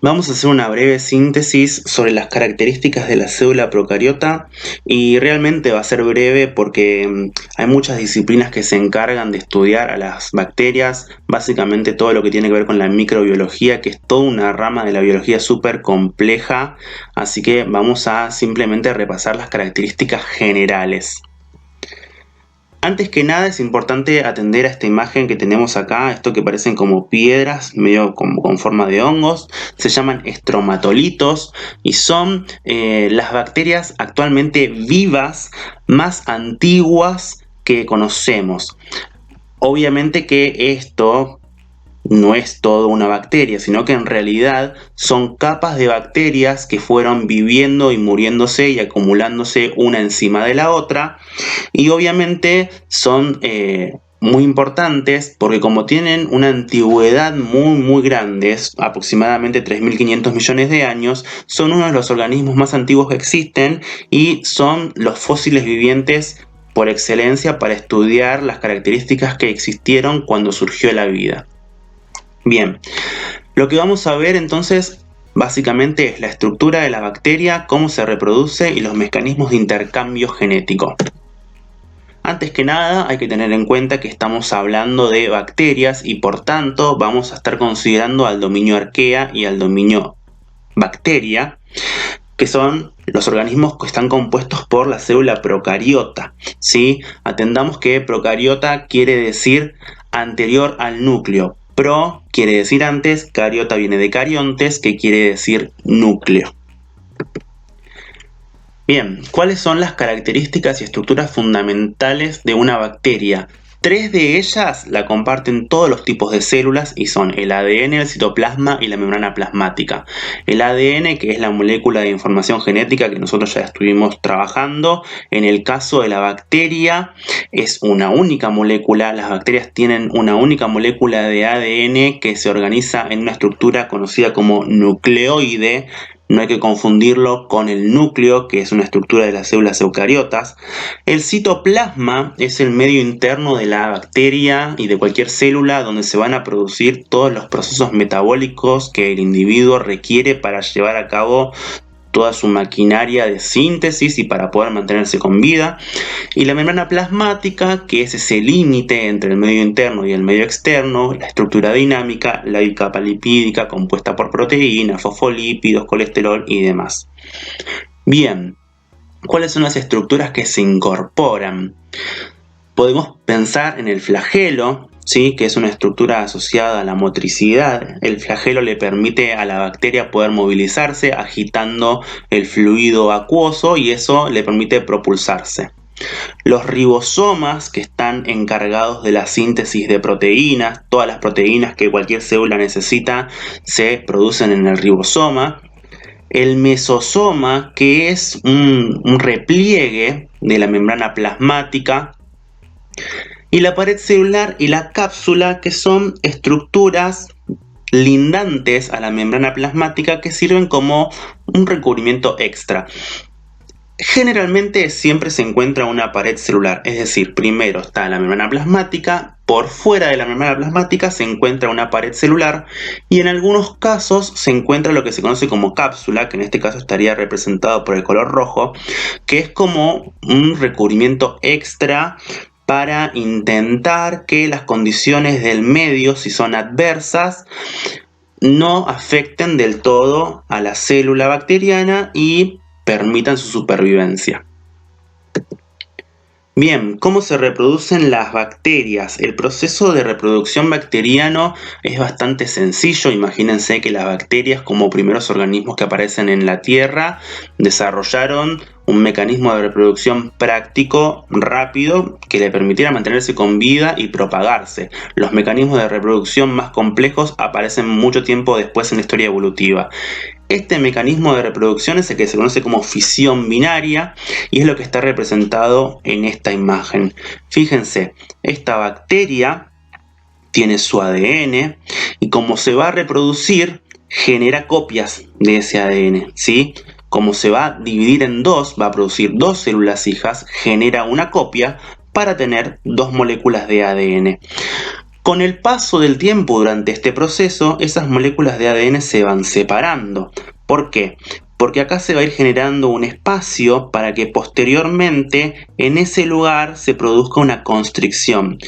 Vamos a hacer una breve síntesis sobre las características de la célula procariota y realmente va a ser breve porque hay muchas disciplinas que se encargan de estudiar a las bacterias, básicamente todo lo que tiene que ver con la microbiología, que es toda una rama de la biología súper compleja, así que vamos a simplemente repasar las características generales. Antes que nada es importante atender a esta imagen que tenemos acá, esto que parecen como piedras, medio como con forma de hongos, se llaman estromatolitos y son las bacterias actualmente vivas más antiguas que conocemos. Obviamente que esto no es todo una bacteria, sino que en realidad son capas de bacterias que fueron viviendo y muriéndose y acumulándose una encima de la otra. Y obviamente son muy importantes porque como tienen una antigüedad muy grande, es aproximadamente 3.500 millones de años, son uno de los organismos más antiguos que existen y son los fósiles vivientes por excelencia para estudiar las características que existieron cuando surgió la vida. Bien, lo que vamos a ver entonces básicamente es la estructura de la bacteria, cómo se reproduce y los mecanismos de intercambio genético. Antes que nada hay que tener en cuenta que estamos hablando de bacterias y por tanto vamos a estar considerando al dominio arquea y al dominio bacteria, que son los organismos que están compuestos por la célula procariota, ¿sí? Atendamos que procariota quiere decir anterior al núcleo. Pro quiere decir antes, cariota viene de cariontes, que quiere decir núcleo. Bien, ¿cuáles son las características y estructuras fundamentales de una bacteria? Tres de ellas la comparten todos los tipos de células y son el ADN, el citoplasma y la membrana plasmática. El ADN, que es la molécula de información genética que nosotros ya estuvimos trabajando, en el caso de la bacteria es una única molécula. Las bacterias tienen una única molécula de ADN que se organiza en una estructura conocida como nucleoide. No hay que confundirlo con el núcleo, que es una estructura de las células eucariotas. El citoplasma es el medio interno de la bacteria y de cualquier célula donde se van a producir todos los procesos metabólicos que el individuo requiere para llevar a cabo toda su maquinaria de síntesis y para poder mantenerse con vida. Y la membrana plasmática, que es ese límite entre el medio interno y el medio externo, la estructura dinámica, la capa lipídica compuesta por proteínas, fosfolípidos, colesterol y demás. Bien, ¿cuáles son las estructuras que se incorporan? Podemos pensar en el flagelo, ¿sí? Que es una estructura asociada a la motricidad. El flagelo le permite a la bacteria poder movilizarse agitando el fluido acuoso y eso le permite propulsarse. Los ribosomas, que están encargados de la síntesis de proteínas, todas las proteínas que cualquier célula necesita se producen en el ribosoma. El mesosoma, que es un repliegue de la membrana plasmática. Y la pared celular y la cápsula, que son estructuras lindantes a la membrana plasmática que sirven como un recubrimiento extra. Generalmente siempre se encuentra una pared celular, es decir, primero está la membrana plasmática, por fuera de la membrana plasmática se encuentra una pared celular y en algunos casos se encuentra lo que se conoce como cápsula, que en este caso estaría representado por el color rojo, que es como un recubrimiento extra para intentar que las condiciones del medio, si son adversas, no afecten del todo a la célula bacteriana y permitan su supervivencia. Bien, ¿cómo se reproducen las bacterias? El proceso de reproducción bacteriano es bastante sencillo. Imagínense que las bacterias, como primeros organismos que aparecen en la Tierra, desarrollaron un mecanismo de reproducción práctico, rápido, que le permitiera mantenerse con vida y propagarse. Los mecanismos de reproducción más complejos aparecen mucho tiempo después en la historia evolutiva. Este mecanismo de reproducción es el que se conoce como fisión binaria y es lo que está representado en esta imagen. Fíjense, esta bacteria tiene su ADN y como se va a reproducir, genera copias de ese ADN, ¿sí? Como se va a dividir en dos, va a producir dos células hijas, genera una copia para tener dos moléculas de ADN. Con el paso del tiempo durante este proceso, esas moléculas de ADN se van separando. ¿Por qué? Porque acá se va a ir generando un espacio para que posteriormente en ese lugar se produzca una constricción.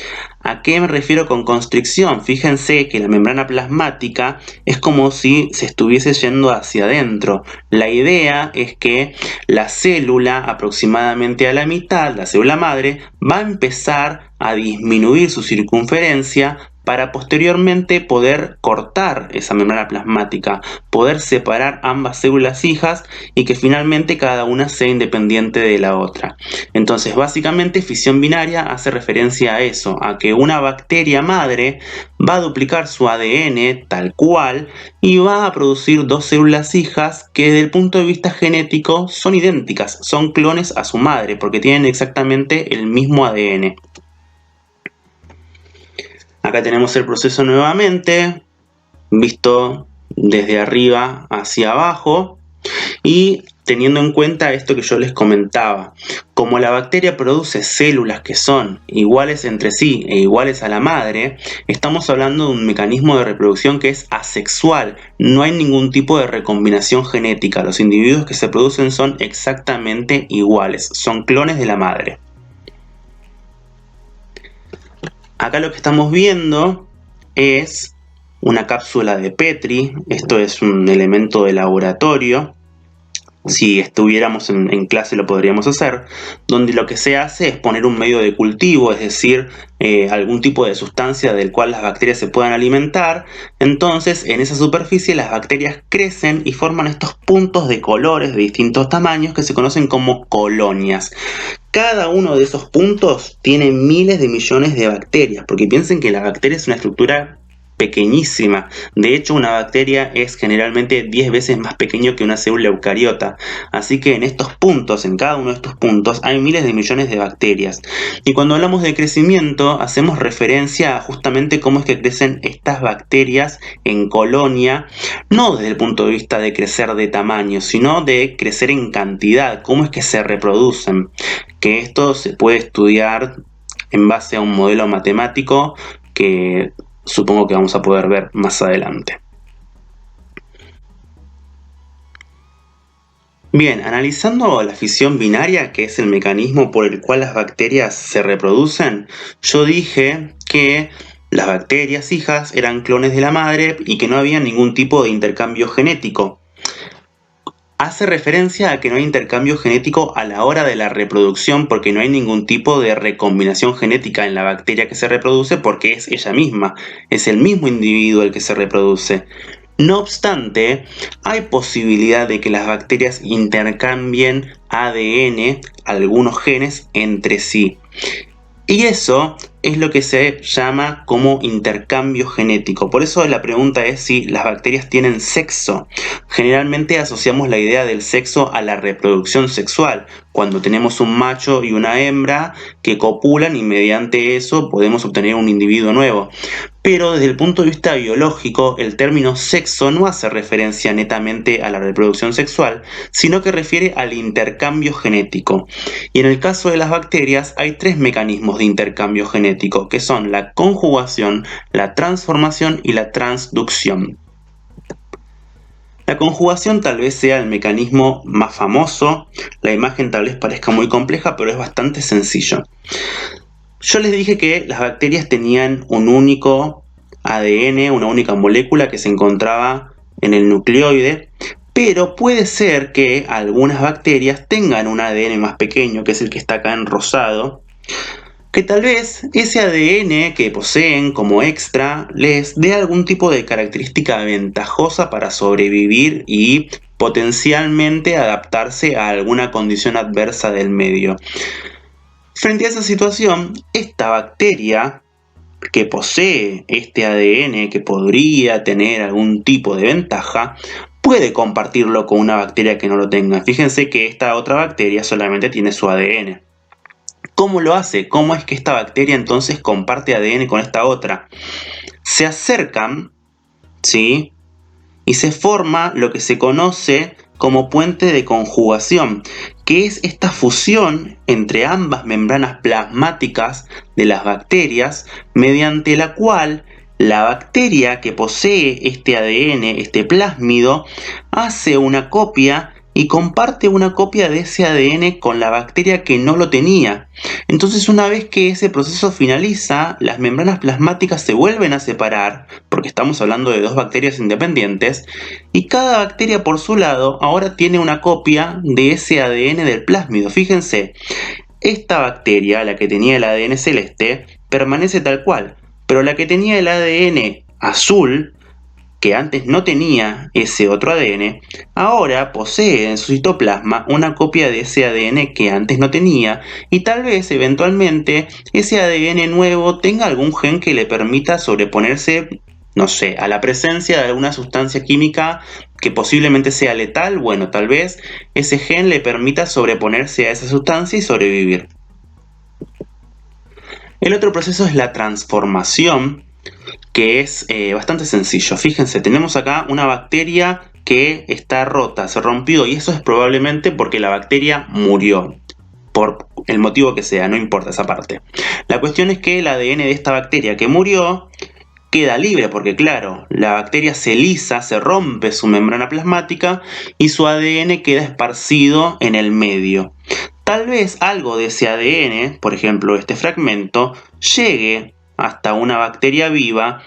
¿A qué me refiero con constricción? Fíjense que la membrana plasmática es como si se estuviese yendo hacia adentro. La idea es que la célula, aproximadamente a la mitad, la célula madre, va a empezar a disminuir su circunferencia para posteriormente poder cortar esa membrana plasmática, poder separar ambas células hijas y que finalmente cada una sea independiente de la otra. Entonces, básicamente, fisión binaria hace referencia a eso, a que una bacteria madre va a duplicar su ADN tal cual y va a producir dos células hijas que desde el punto de vista genético son idénticas, son clones a su madre porque tienen exactamente el mismo ADN. Acá tenemos el proceso nuevamente, visto desde arriba hacia abajo y teniendo en cuenta esto que yo les comentaba. Como la bacteria produce células que son iguales entre sí e iguales a la madre, estamos hablando de un mecanismo de reproducción que es asexual. No hay ningún tipo de recombinación genética. Los individuos que se producen son exactamente iguales, son clones de la madre. Acá lo que estamos viendo es una cápsula de Petri. Esto es un elemento de laboratorio. Si estuviéramos en clase lo podríamos hacer, donde lo que se hace es poner un medio de cultivo, es decir, algún tipo de sustancia del cual las bacterias se puedan alimentar. Entonces, en esa superficie las bacterias crecen y forman estos puntos de colores de distintos tamaños que se conocen como colonias. Cada uno de esos puntos tiene miles de millones de bacterias, porque piensen que la bacteria es una estructura pequeñísima. De hecho, una bacteria es generalmente 10 veces más pequeño que una célula eucariota. Así que en estos puntos, en cada uno de estos puntos, hay miles de millones de bacterias. Y cuando hablamos de crecimiento, hacemos referencia a justamente cómo es que crecen estas bacterias en colonia, no desde el punto de vista de crecer de tamaño, sino de crecer en cantidad, cómo es que se reproducen. Que esto se puede estudiar en base a un modelo matemático que supongo que vamos a poder ver más adelante. Bien, analizando la fisión binaria, que es el mecanismo por el cual las bacterias se reproducen, yo dije que las bacterias hijas eran clones de la madre y que no había ningún tipo de intercambio genético. Hace referencia a que no hay intercambio genético a la hora de la reproducción porque no hay ningún tipo de recombinación genética en la bacteria que se reproduce porque es ella misma, es el mismo individuo el que se reproduce. No obstante, hay posibilidad de que las bacterias intercambien ADN, algunos genes, entre sí. Y eso es lo que se llama como intercambio genético. Por eso la pregunta es si las bacterias tienen sexo. Generalmente asociamos la idea del sexo a la reproducción sexual, cuando tenemos un macho y una hembra que copulan y mediante eso podemos obtener un individuo nuevo. Pero desde el punto de vista biológico, el término sexo no hace referencia netamente a la reproducción sexual, sino que refiere al intercambio genético. Y en el caso de las bacterias hay tres mecanismos de intercambio genético, que son la conjugación, la transformación y la transducción. La conjugación tal vez sea el mecanismo más famoso, la imagen tal vez parezca muy compleja, pero es bastante sencillo. Yo les dije que las bacterias tenían un único ADN, una única molécula que se encontraba en el nucleoide, pero puede ser que algunas bacterias tengan un ADN más pequeño, que es el que está acá en rosado, que tal vez ese ADN que poseen como extra les dé algún tipo de característica ventajosa para sobrevivir y potencialmente adaptarse a alguna condición adversa del medio. Frente a esa situación, esta bacteria que posee este ADN que podría tener algún tipo de ventaja, puede compartirlo con una bacteria que no lo tenga. Fíjense que esta otra bacteria solamente tiene su ADN. ¿Cómo lo hace? ¿Cómo es que esta bacteria entonces comparte ADN con esta otra? Se acercan, ¿sí? Y se forma lo que se conoce como puente de conjugación, que es esta fusión entre ambas membranas plasmáticas de las bacterias, mediante la cual la bacteria que posee este ADN, este plásmido, hace una copia y comparte una copia de ese ADN con la bacteria que no lo tenía. Entonces, una vez que ese proceso finaliza, las membranas plasmáticas se vuelven a separar, porque estamos hablando de dos bacterias independientes, y cada bacteria por su lado ahora tiene una copia de ese ADN del plásmido. Fíjense, esta bacteria, la que tenía el ADN celeste, permanece tal cual, pero la que tenía el ADN azul, que antes no tenía ese otro ADN, ahora posee en su citoplasma una copia de ese ADN que antes no tenía, y tal vez eventualmente ese ADN nuevo tenga algún gen que le permita sobreponerse, no sé, a la presencia de alguna sustancia química que posiblemente sea letal. Bueno, tal vez ese gen le permita sobreponerse a esa sustancia y sobrevivir. El otro proceso es la transformación, que es bastante sencillo. Fíjense, tenemos acá una bacteria que está rota, se rompió, y eso es probablemente porque la bacteria murió, por el motivo que sea, no importa esa parte. La cuestión es que el ADN de esta bacteria que murió queda libre, porque claro, la bacteria se lisa, se rompe su membrana plasmática y su ADN queda esparcido en el medio. Tal vez algo de ese ADN, por ejemplo este fragmento, llegue hasta una bacteria viva,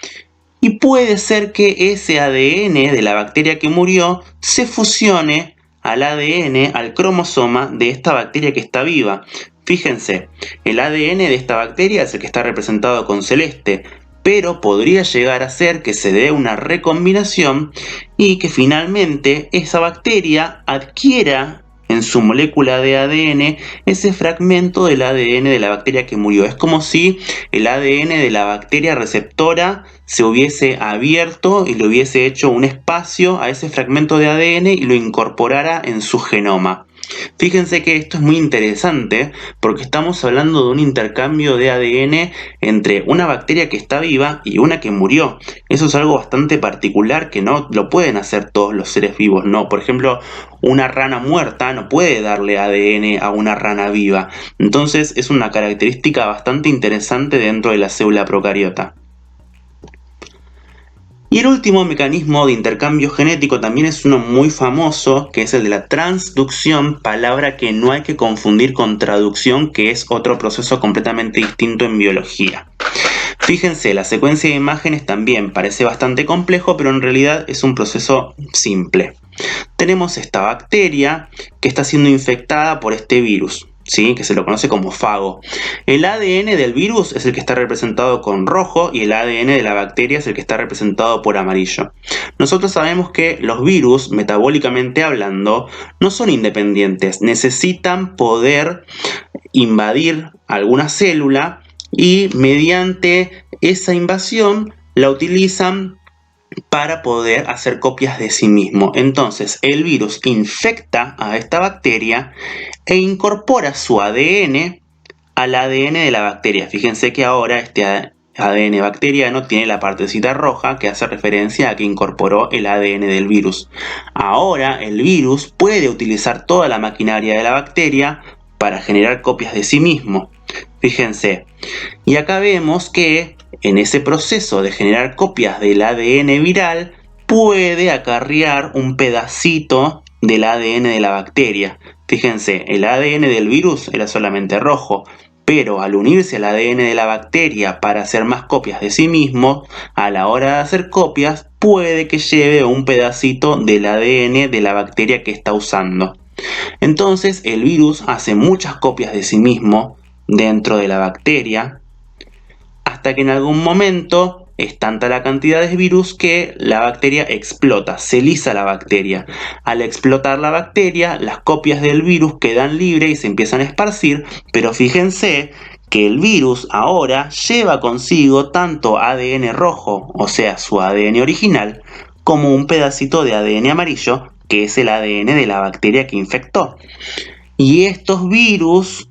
y puede ser que ese ADN de la bacteria que murió se fusione al ADN, al cromosoma de esta bacteria que está viva. Fíjense, el ADN de esta bacteria es el que está representado con celeste, pero podría llegar a ser que se dé una recombinación y que finalmente esa bacteria adquiera en su molécula de ADN ese fragmento del ADN de la bacteria que murió. Es como si el ADN de la bacteria receptora se hubiese abierto y le hubiese hecho un espacio a ese fragmento de ADN y lo incorporara en su genoma. Fíjense que esto es muy interesante porque estamos hablando de un intercambio de ADN entre una bacteria que está viva y una que murió. Eso es algo bastante particular que no lo pueden hacer todos los seres vivos, ¿no? Por ejemplo, una rana muerta no puede darle ADN a una rana viva. Entonces es una característica bastante interesante dentro de la célula procariota. Y el último mecanismo de intercambio genético también es uno muy famoso, que es el de la transducción, palabra que no hay que confundir con traducción, que es otro proceso completamente distinto en biología. Fíjense, la secuencia de imágenes también parece bastante complejo, pero en realidad es un proceso simple. Tenemos esta bacteria que está siendo infectada por este virus, ¿sí? Que se lo conoce como fago. El ADN del virus es el que está representado con rojo y el ADN de la bacteria es el que está representado por amarillo. Nosotros sabemos que los virus, metabólicamente hablando, no son independientes, necesitan poder invadir alguna célula y mediante esa invasión la utilizan para poder hacer copias de sí mismo. Entonces el virus infecta a esta bacteria e incorpora su ADN al ADN de la bacteria. Fíjense que ahora este ADN bacteriano tiene la partecita roja que hace referencia a que incorporó el ADN del virus. Ahora el virus puede utilizar toda la maquinaria de la bacteria para generar copias de sí mismo. Fíjense, y acá vemos que en ese proceso de generar copias del ADN viral puede acarrear un pedacito del ADN de la bacteria. Fíjense, el ADN del virus era solamente rojo, pero al unirse al ADN de la bacteria para hacer más copias de sí mismo, a la hora de hacer copias puede que lleve un pedacito del ADN de la bacteria que está usando. Entonces el virus hace muchas copias de sí mismo dentro de la bacteria, hasta que en algún momento es tanta la cantidad de virus que la bacteria explota, se lisa la bacteria. Al explotar la bacteria, las copias del virus quedan libres y se empiezan a esparcir, pero fíjense que el virus ahora lleva consigo tanto ADN rojo, o sea su ADN original, como un pedacito de ADN amarillo, que es el ADN de la bacteria que infectó. Y estos virus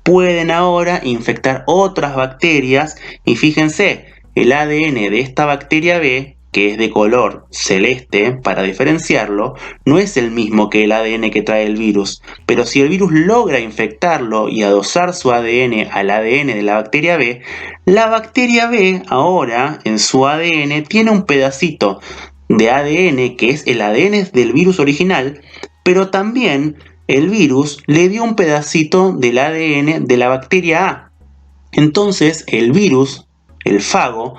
pueden ahora infectar otras bacterias y fíjense, el ADN de esta bacteria B que es de color celeste, para diferenciarlo, no es el mismo que el ADN que trae el virus. Pero si el virus logra infectarlo y adosar su ADN al ADN de la bacteria B, la bacteria B ahora en su ADN tiene un pedacito de ADN que es el ADN del virus original, pero también el virus le dio un pedacito del ADN de la bacteria A. Entonces el virus, el fago,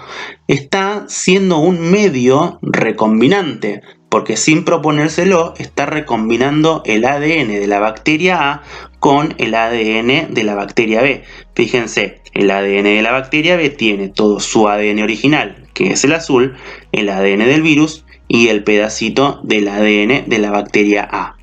está siendo un medio recombinante, porque sin proponérselo está recombinando el ADN de la bacteria A con el ADN de la bacteria B. Fíjense, el ADN de la bacteria B tiene todo su ADN original, que es el azul, el ADN del virus y el pedacito del ADN de la bacteria A.